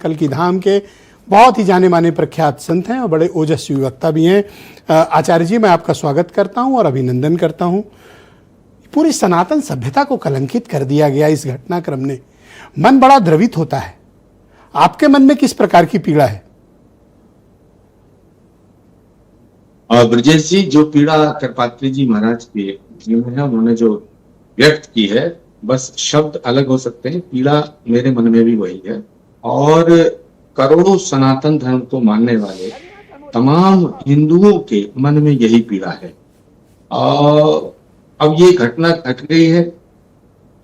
कल की धाम के बहुत ही जाने माने प्रख्यात संत हैं और बड़े ओजस्वी वक्ता भी हैं। आचार्य जी, मैं आपका स्वागत करता हूं और अभिनंदन करता हूं। पूरी सनातन सभ्यता को कलंकित कर दिया गया इस घटनाक्रम ने। मन बड़ा द्रवित होता है। आपके मन में किस प्रकार की पीड़ा है? ब्रजेश जी, जो पीड़ा करपात्री जी महाराज के जीवन है उन्होंने जो व्यक्त की है, बस शब्द अलग हो सकते हैं, पीड़ा मेरे मन में भी वही है। और करोड़ों सनातन धर्म को मानने वाले तमाम हिंदुओं के मन में यही पीड़ा है। अब ये घटना घट गई है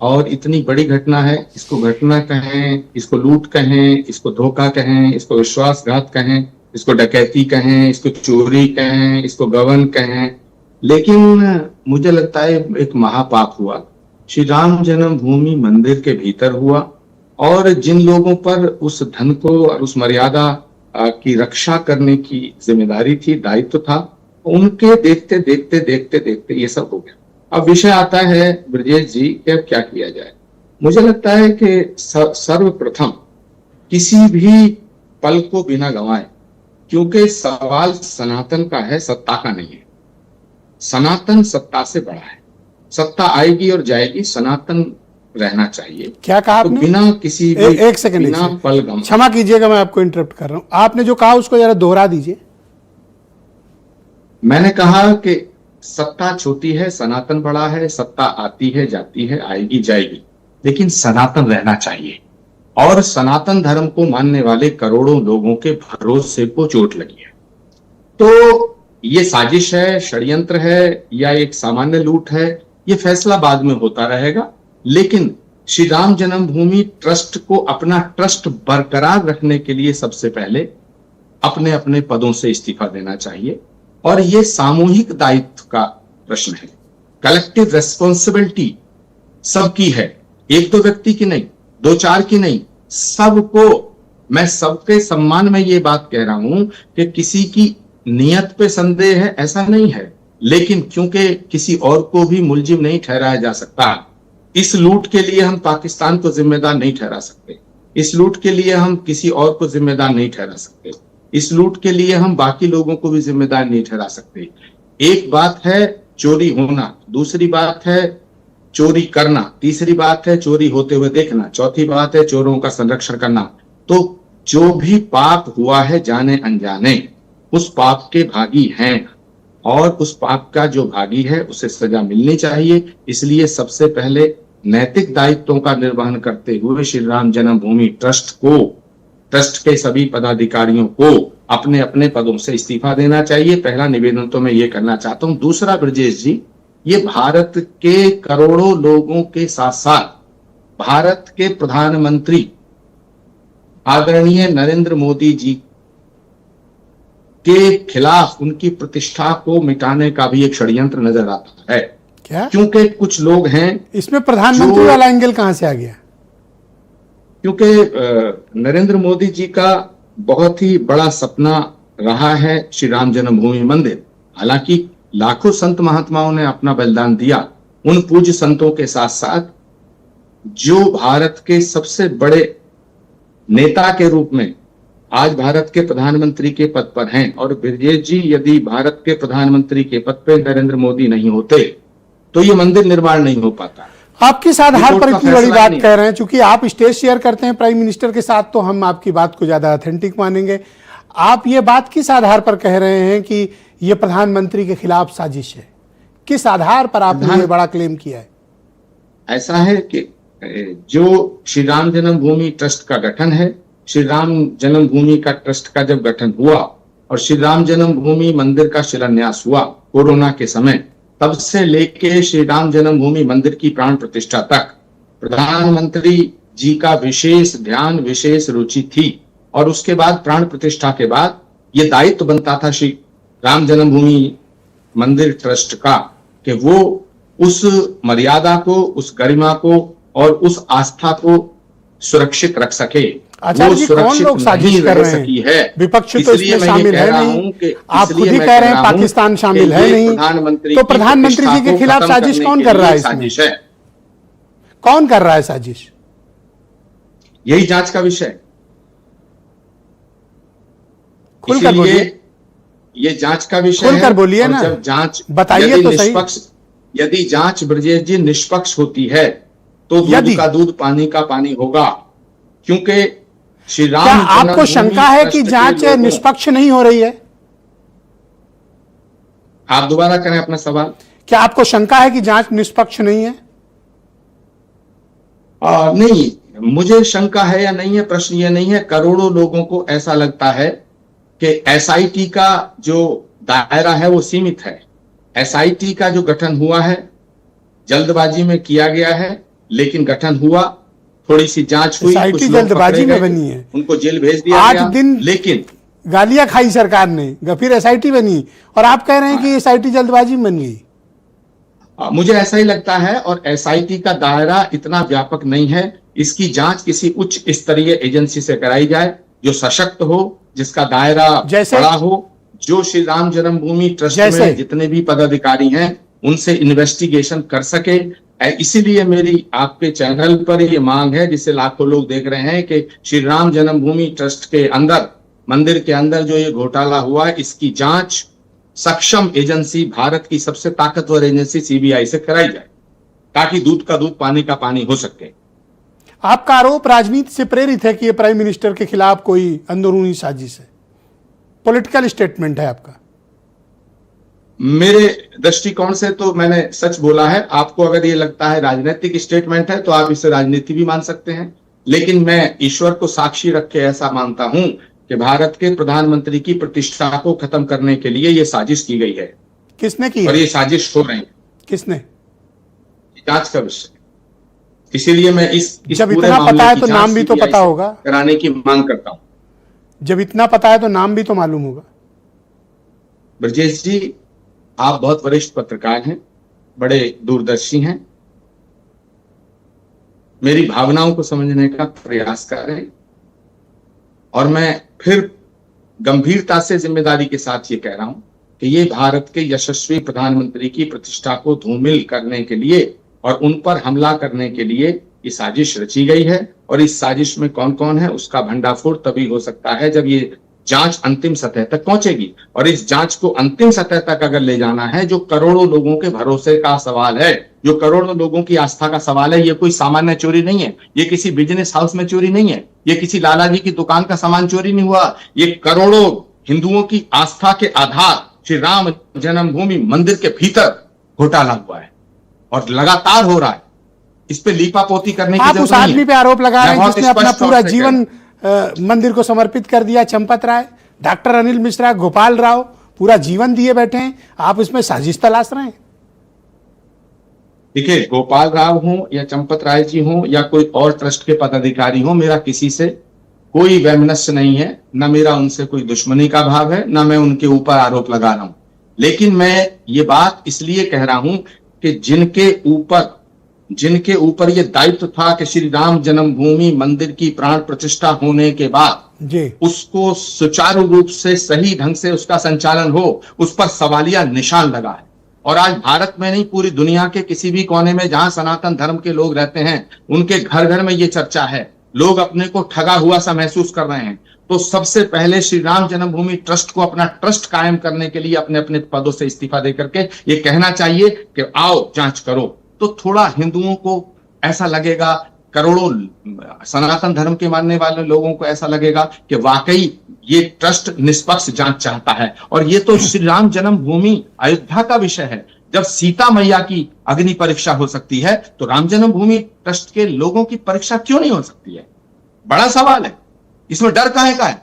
और इतनी बड़ी घटना है। इसको घटना कहें, इसको लूट कहें, इसको धोखा कहें, इसको विश्वासघात कहें, इसको डकैती कहें, इसको चोरी कहें, इसको गबन कहें, लेकिन मुझे लगता है एक महापाप हुआ। श्री राम जन्मभूमि मंदिर के भीतर हुआ और जिन लोगों पर उस धन को और उस मर्यादा की रक्षा करने की जिम्मेदारी थी, दायित्व था, उनके देखते देखते देखते देखते ये सब हो गया। अब विषय आता है ब्रजेश जी कि अब क्या किया जाए। मुझे लगता है कि सर्वप्रथम किसी भी पल को बिना गंवाए, क्योंकि सवाल सनातन का है, सत्ता का नहीं है। सनातन सत्ता से बड़ा है। सत्ता आएगी और जाएगी, सनातन रहना चाहिए। क्या कहा आपने? तो बिना किसी भी एक सेकंड, बिना पल गम, क्षमा कीजिएगा, मैं आपको इंटरप्ट कर रहा हूं। आपने जो कहा उसको जरा दोहरा दीजिए। मैंने कहा कि सत्ता छोटी है, सनातन बड़ा है। सत्ता आती है, जाती है, आएगी, जाएगी, लेकिन सनातन रहना चाहिए। और सनातन धर्म को मानने वाले करोड़ों लोगों के भरोसे को चोट लगी है। तो ये साजिश है, षड्यंत्र है या एक सामान्य लूट है, ये फैसला बाद में होता रहेगा। लेकिन श्री राम जन्मभूमि ट्रस्ट को अपना ट्रस्ट बरकरार रखने के लिए सबसे पहले अपने अपने पदों से इस्तीफा देना चाहिए। और ये सामूहिक दायित्व का प्रश्न है। कलेक्टिव रेस्पॉन्सिबिलिटी सबकी है, एक दो व्यक्ति की नहीं, दो चार की नहीं, सबको। मैं सबके सम्मान में ये बात कह रहा हूं कि किसी की नियत पे संदेह है ऐसा नहीं है, लेकिन क्योंकि किसी और को भी मुलजिम नहीं ठहराया जा सकता, इस लूट के लिए हम पाकिस्तान को जिम्मेदार नहीं ठहरा सकते। इस लूट के लिए हम किसी और को जिम्मेदार नहीं ठहरा सकते। इस लूट के लिए हम बाकी लोगों को भी जिम्मेदार नहीं ठहरा सकते। एक बात है चोरी होना, दूसरी बात है चोरी करना, तीसरी बात है चोरी होते हुए देखना, चौथी बात है चोरों का संरक्षण करना। तो जो भी पाप हुआ है जाने अनजाने, उस पाप के भागी हैं और उस पाप का जो भागी है उसे सजा मिलनी चाहिए। इसलिए सबसे पहले नैतिक दायित्वों का निर्वहन करते हुए श्री राम जन्मभूमि ट्रस्ट के सभी पदाधिकारियों को अपने अपने पदों से इस्तीफा देना चाहिए। पहला निवेदन तो मैं ये करना चाहता हूं। दूसरा ब्रजेश जी, ये भारत के करोड़ों लोगों के साथ साथ भारत के प्रधानमंत्री आदरणीय नरेंद्र मोदी जी के खिलाफ उनकी प्रतिष्ठा को मिटाने का भी एक षड्यंत्र नजर आता है। क्या? क्योंकि कुछ लोग हैं इसमें प्रधानमंत्री वाला एंगल कहां से आ गया? क्योंकि नरेंद्र मोदी जी का बहुत ही बड़ा सपना रहा है श्री राम जन्मभूमि मंदिर। हालांकि लाखों संत महात्माओं ने अपना बलिदान दिया। उन पूज्य संतों के साथ साथ जो भारत के सबसे बड़े नेता के रूप में आज भारत के प्रधानमंत्री के पद पर हैं। और ब्रजेश जी, यदि भारत के प्रधानमंत्री के पद पर नरेंद्र मोदी नहीं होते तो ये मंदिर निर्माण नहीं हो पाता। आप किस आधार पर इतनी बड़ी बात कह रहे हैं? चूंकि आप स्टेज शेयर करते हैं प्राइम मिनिस्टर के साथ, तो हम आपकी बात को ज्यादा ऑथेंटिक मानेंगे। आप ये बात किस आधार पर कह रहे हैं कि ये प्रधानमंत्री के खिलाफ साजिश है? किस आधार पर आपने ये बड़ा क्लेम किया है? ऐसा है कि जो श्री राम जन्मभूमि ट्रस्ट का गठन है, श्री राम जन्मभूमि का ट्रस्ट का जब गठन हुआ और श्री राम जन्मभूमि मंदिर का शिलान्यास हुआ कोरोना के समय, तब से लेके श्री राम जन्मभूमि मंदिर की प्राण प्रतिष्ठा तक प्रधानमंत्री जी का विशेष ध्यान, विशेष रुचि थी। और उसके बाद प्राण प्रतिष्ठा के बाद ये दायित्व बनता था श्री राम जन्मभूमि मंदिर ट्रस्ट का कि वो उस मर्यादा को, उस गरिमा को और उस आस्था को सुरक्षित रख सके। आचार्य जी, कौन लोग साजिश कर रहे हैं? विपक्ष तो इसमें शामिल है नहीं। आप खुद ही कह रहे हैं पाकिस्तान शामिल है नहीं, तो प्रधानमंत्री जी के खिलाफ साजिश कौन कर रहा है? साजिश है। कौन कर रहा है साजिश? यही जांच का विषय। खुलकर बोलिए, ये जांच का विषय खुलकर है। बोलिए और ना, जब जांच बताइए तो सही। यदि जांच ब्रजेश जी निष्पक्ष होती है तो दूध का दूध पानी का पानी होगा, क्योंकि श्री राम क्या आपको जन्मभूमि शंका है कि ट्रस्ट के जांच लोगों- निष्पक्ष नहीं हो रही है? आप दोबारा करें अपना सवाल। क्या आपको शंका है कि जांच निष्पक्ष नहीं है? नहीं, मुझे शंका है या नहीं है, प्रश्न ये नहीं है। करोड़ों लोगों को ऐसा लगता है कि एसआईटी का जो दायरा है वो सीमित है। एसआईटी का जो गठन हुआ है जल्दबाजी में किया गया है, लेकिन गठन हुआ, थोड़ी सी जांच हुई, एसआईटी कुछ लोग जल्दबाजी पकड़े में गए, बनी है। उनको जेल भेज दिया आज गया। दिन लेकिन गालियां खाई सरकार ने, फिर एसआईटी बनी, और आप कह रहे हैं कि एसआईटी जल्दबाजी में बन गई। मुझे ऐसा ही लगता है। और एसआईटी का दायरा इतना व्यापक नहीं है। इसकी जांच किसी उच्च स्तरीय एजेंसी से कराई जाए जो सशक्त हो, जिसका दायरा बड़ा हो, जो श्री राम जन्मभूमि ट्रस्ट में जितने भी पदाधिकारी हैं उनसे इन्वेस्टिगेशन कर सके। इसीलिए मेरी आपके चैनल पर ये मांग है, जिसे लाखों लोग देख रहे हैं, कि श्री राम जन्मभूमि ट्रस्ट के अंदर, मंदिर के अंदर जो ये घोटाला हुआ है, इसकी जांच सक्षम एजेंसी, भारत की सबसे ताकतवर एजेंसी सीबीआई से कराई जाए, ताकि दूध का दूध पानी का पानी हो सके। आपका आरोप राजनीति से प्रेरित है कि ये प्राइम मिनिस्टर के खिलाफ कोई अंदरूनी साजिश है, पॉलिटिकल स्टेटमेंट है आपका? मेरे दृष्टिकोण से तो मैंने सच बोला है। आपको अगर ये लगता है राजनीतिक स्टेटमेंट है तो आप इसे राजनीति भी मान सकते हैं, लेकिन मैं ईश्वर को साक्षी रख के ऐसा मानता हूं कि भारत के प्रधानमंत्री की प्रतिष्ठा को खत्म करने के लिए यह साजिश की गई है। किसने की? और ये साजिश हो रही है। किसने? जांच का विषय। इसीलिए मैं इस जब इतना पता है तो नाम भी तो पता होगा, कराने की मांग करता हूं। जब इतना पता है तो नाम भी तो मालूम होगा। ब्रजेश जी, आप बहुत वरिष्ठ पत्रकार हैं, बड़े दूरदर्शी हैं, मेरी भावनाओं को समझने का प्रयास करें। और मैं फिर गंभीरता से जिम्मेदारी के साथ ये कह रहा हूं कि ये भारत के यशस्वी प्रधानमंत्री की प्रतिष्ठा को धूमिल करने के लिए और उन पर हमला करने के लिए ये साजिश रची गई है। और इस साजिश में कौन कौन है उसका भंडाफोड़ तभी हो सकता है जब ये जांच अंतिम सतह तक पहुंचेगी। और इस जांच को अंतिम सतह तक अगर ले जाना है, जो करोड़ों लोगों के भरोसे का सवाल है, जो करोड़ों लोगों की आस्था का सवाल है, ये कोई सामान्य चोरी नहीं है, ये किसी बिजनेस हाउस में चोरी नहीं है, ये किसी लाला जी की दुकान का सामान चोरी नहीं हुआ, ये करोड़ों हिंदुओं की आस्था के आधार श्री राम जन्मभूमि मंदिर के भीतर घोटाला हुआ है और लगातार हो रहा है। इस पे लीपापोती करने की जरूरत नहीं है। आप उस आदमी पे आरोप लगा रहे हैं जिसने अपना पूरा जीवन मंदिर को समर्पित कर दिया, चंपत राय, डॉक्टर अनिल मिश्रा, गोपाल राव, पूरा जीवन दिए बैठे हैं, आप इसमें साजिश तलाश रहे हैं। देखिए, गोपाल राव हो या चंपत राय जी हो या कोई और ट्रस्ट के पदाधिकारी हो, मेरा किसी से कोई वैमनस्य नहीं है, न मेरा उनसे कोई दुश्मनी का भाव है, न मैं उनके ऊपर आरोप लगा रहा हूं। लेकिन मैं ये बात इसलिए कह रहा हूं कि जिनके ऊपर ये दायित्व था कि श्री राम जन्मभूमि मंदिर की प्राण प्रतिष्ठा होने के बाद उसको सुचारू रूप से, सही ढंग से उसका संचालन हो, उस पर सवालिया निशान लगा है। और आज भारत में नहीं, पूरी दुनिया के किसी भी कोने में जहां सनातन धर्म के लोग रहते हैं, उनके घर घर में ये चर्चा है। लोग अपने को ठगा हुआ सा महसूस कर रहे हैं। तो सबसे पहले श्री राम जन्मभूमि ट्रस्ट को अपना ट्रस्ट कायम करने के लिए अपने अपने पदों से इस्तीफा दे करके ये कहना चाहिए कि आओ जांच करो। तो थोड़ा हिंदुओं को ऐसा लगेगा, करोड़ों सनातन धर्म के मानने वाले लोगों को ऐसा लगेगा कि वाकई ये ट्रस्ट निष्पक्ष जांच चाहता है। और ये तो श्री राम जन्मभूमि अयोध्या का विषय है। जब सीता मैया की अग्नि परीक्षा हो सकती है तो राम जन्मभूमि ट्रस्ट के लोगों की परीक्षा क्यों नहीं हो सकती है? बड़ा सवाल है। इसमें डर काहे का है?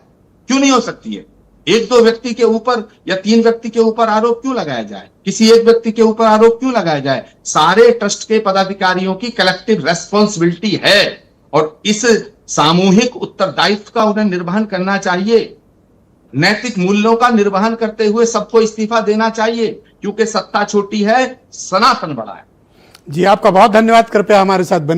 क्यों नहीं हो सकती है? एक दो व्यक्ति के ऊपर या तीन व्यक्ति के ऊपर आरोप क्यों लगाया जाए? किसी एक व्यक्ति के ऊपर आरोप क्यों लगाया जाए? सारे ट्रस्ट के पदाधिकारियों की कलेक्टिव रेस्पॉन्सिबिलिटी है और इस सामूहिक उत्तरदायित्व का उन्हें निर्वहन करना चाहिए। नैतिक मूल्यों का निर्वहन करते हुए सबको इस्तीफा देना चाहिए, क्योंकि सत्ता छोटी है, सनातन बड़ा है। जी, आपका बहुत धन्यवाद। कृपया हमारे साथ बने।